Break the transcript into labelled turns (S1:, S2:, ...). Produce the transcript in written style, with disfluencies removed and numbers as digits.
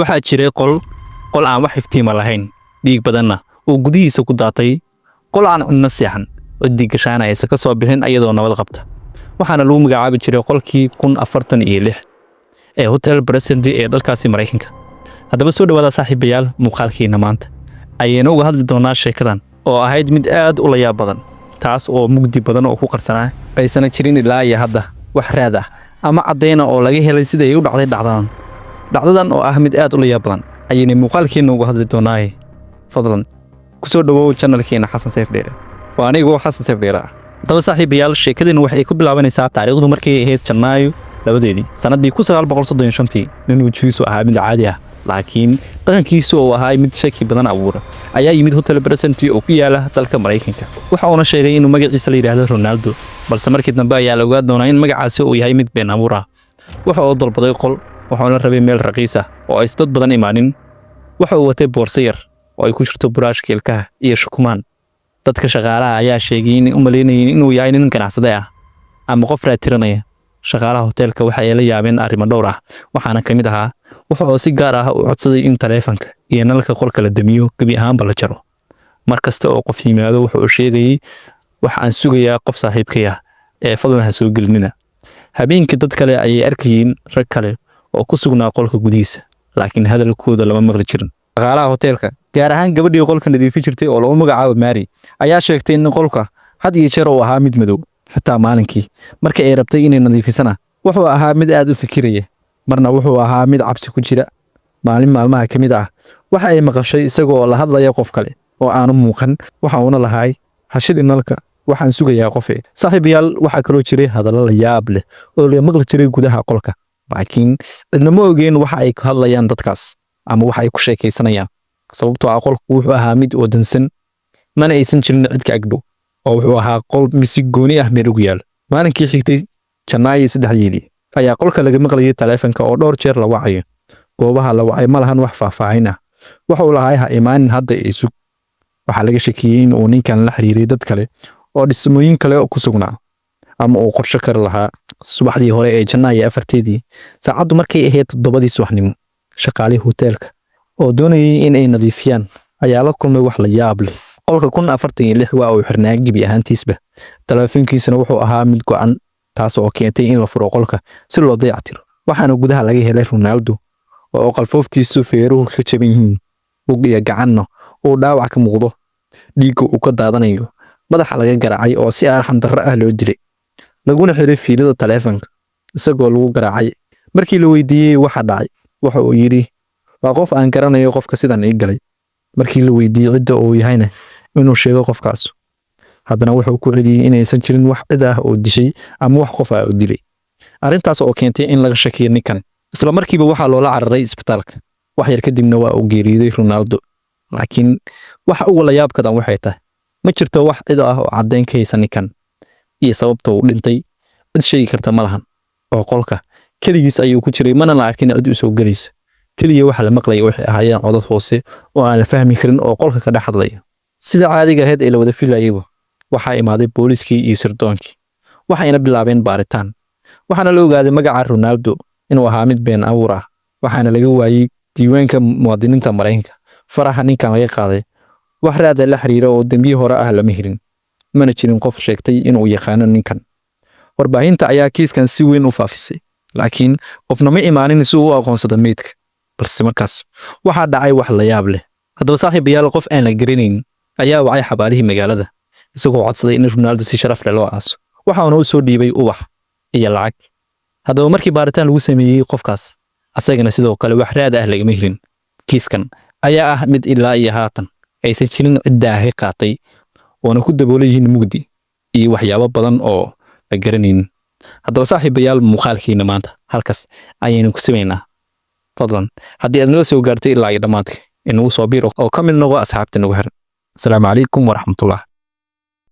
S1: waxaa jiray qol aan wax iftiima lahayn dhiig badanna oo gudihiisa ku daatay qol aan cidna seexan oo diigashaana aysan ka soo bixin iyadoo nabad qabta waxaana lagu magacaabi jiray qolkii 1046 ee Hotel President ee dalkaasi Mareykanka. haddaba soo dhawaada saaxiibayaal muuqaalkiina maanta ayaynu uga hadli doonaa sheekadan oo ahayd mid aad u la yaab badan taas oo mugdi badan oo ku qarsanaa aysan jirin ilaa iyo hadda wax raad ah ama cadeyna oo laga helay sida ay u dhacday dhacdadan oo ah mid aad u la yaab badan ayaynu muuqaalkiina uga hadli doonaa fadlan ku soo dhawow channelkeena Xasan Seif Dheere waa anigu Xasan Seif Dheere haddaba saaxiibayaal sheekadani waxay ku bilaabanaysaa taariikhdu markay ahayd Janaayo labadeedii sanadii 1935 nin ujiisu ahaa mid caadi ah laakiin dhaqankiisu oo ahaa mid shaki badan abuura ayaa yimid Hotel President oo ku yaala dalka Mareykanka waxa uu sheegay inuu magaciisa la yiraahdo Ronaldo balse markii dambe ayaa la ogaa doonaa in magacaasi uu yahay mid been abuur ah waxa uu dalbaday qol waxa uu rabay meel raqiis ah oo ay dad badan imaanin waxa uu watay boorso yar oo ay ku jirto buraashka ilkaha iyo shukumaan dadka shaqaalaha ayaa sheegay in uu maleynayay inuu yahay nin ganacsade ah ama qof raatiranaya shaqaalaha hotelka waxa ay la yaabeen arrimo dhowr ah waxaana kamid ahaa waxa uu si gaar ah u codsaday in taleefanka iyo nalka qolka la damiyo gabi ahaanba la jaro markasta oo qof yimaado waxa uu sheegay waxa aan sugayaa qof saaxiibkay ah ee fadlan ha soo gelinina habeenkii dad kale ayay arkayeen rag kale oo ku sugnaa qolka gudihiisa laakiin hadalkooda lama maqli jirin shaqaalaha hotelka gaar ahaan gabadhii qolka nadiifin jirtay oo lagu magacaabo Mary ayaa sheegtay in qolka had iyo jeer uu ahaa mid madow xitaa maalinkii markii ay rabtay inay nadiifisana wuxuu ahaa mid aad u fikiraya marna wuxuu ahaa mid cabsi ku jira maalmaha kamid ah waxa ay maqashay isagoo la hadlaya qof kale oo aanu muuqan waxa uu lahaay hashidii nalka waxaan sugayaa qof saaxiibayaal waxa kale oo jiray hadallo la yaab leh oo la maqli jiray gudaha qolka laakiin cidna ma ogeyn waxa ay ka hadlayaan dadkaas ama waxa ay ku sheekaysanayaan sababtoo ah qolku wuxuu ahaa mid wadansan mana aysan jirin cid ka agdhow oo wuxuu ahaa qol misig gooni ah meel ugu yaal maalinkii xigtay Janaayo 3 ayaa qolka laga maqlayay taleefanka oo dhowr jeer la wacayo goobaha la wacay ma lahan wax faahfaahin ah waxa uu lahaay ha imaanin hadda ay sug waxa laga shakiyay in uu ninkan la xiriiray dad kale oo dhismooyin kale ku sugnaa ama uu qorshe kar lahaa subaxdii hore ee Janaayo 4 saacadu markay ahayd 7 subaxnimo shaqaalihii hotelka oo doonayay in ay nadiifiyaan ayaa la kulmay wax la yaab leh qolka 1046 waa uu xirnaa gibi ahaantiisba taleefankiisana wuxuu ahaa mid go'an taas oo keentay in la furo qolka si loo dayactiro waxaana gudaha laga helay Ronaldo oo qalfooftiisu feeruhu ka jaban yihiin ugiya gacanno oo dhaawac ka muuqdo dhiigga uu ka daadanayo madaxa laga garaacay oo si arxan darro ah loo dilay laguna xiray fiilada taleefanka isagoo lagu garaacay markii la weydiiyay waxa dhacay waxa uu yiri waa qof aan garanayo qofka sidan ii galay markii la weydiiyay cidda uu yahayna inuu sheego qofkaas haddana wuxuu ku celiyay in aysan jirin wax cid ah oo dishay ama wax qof ah oo dilay arrintaas oo keentay in laga shakiyo ninkan isla markiiba waxa loola cararay isbitaalka wax yar kadibna waa uu geeriyooday Ronaldo laakiin waxa ugu la yaab kadan waxay tahay ma jirto wax cid ah oo cadeyn ka haysan ninkan iyo sababta uu dhintay cid sheegi karta ma lahan oo qolka kaligiis ayuu ku jiray mana la arkin cid u soo galaysa kaliya waxa la maqlay waxay ahaayeen codad hoose oo aan la fahmi karin oo qolka ka dhex hadlaya sida caadiga ahayd ee la wada filayay waxa imaaday booliskii iyo sirdoonkii waxayna bilaabeen baaritaan waxaana la ogaaday magaca Ronaldo inuu ahaa mid been abuur ah waxaana laga waayay diiwaanka muwaadiniinta Mareykanka faraha ninkan laga qaaday wax raad la xiriira oo dambiye hore ah lama helin mana jirin qof sheegtay inuu yaqaan ninkan warbaahinta ayaa kiiskan si weyn u faafisay laakiin qofna ma imaanin si uu u aqoonsado meedka balse markaas waxa dhacay wax la yaab leh haddaba saaxiibayaal qof aan la garanayn ayaa wacay xabaalihii magaalada isagoo codsaday in Ronaldo si sharaf leh loo aaso waxa uu soo dhiibay ubax iyo lacag haddaba markii baaritaan lagu sameeyay qofkaas asagana sidoo kale wax raad ah laga helin kiiskan ayaa ah mid ilaa iyo haatan aysan jirin cid ah qaatay oo ku daboolayeen mugdi iyo waxyaabo badan oo la garanayn haddaba saaxiibayaal muuqaalkiina maanta halkaas ayaynu ku sameynaa fadlan haddii aad nala soo gaartay ilaa iyo dhamaadka inuu soo biiro oo ka mid noqo asxaabta nagu xiran السلام عليكم ورحمة الله.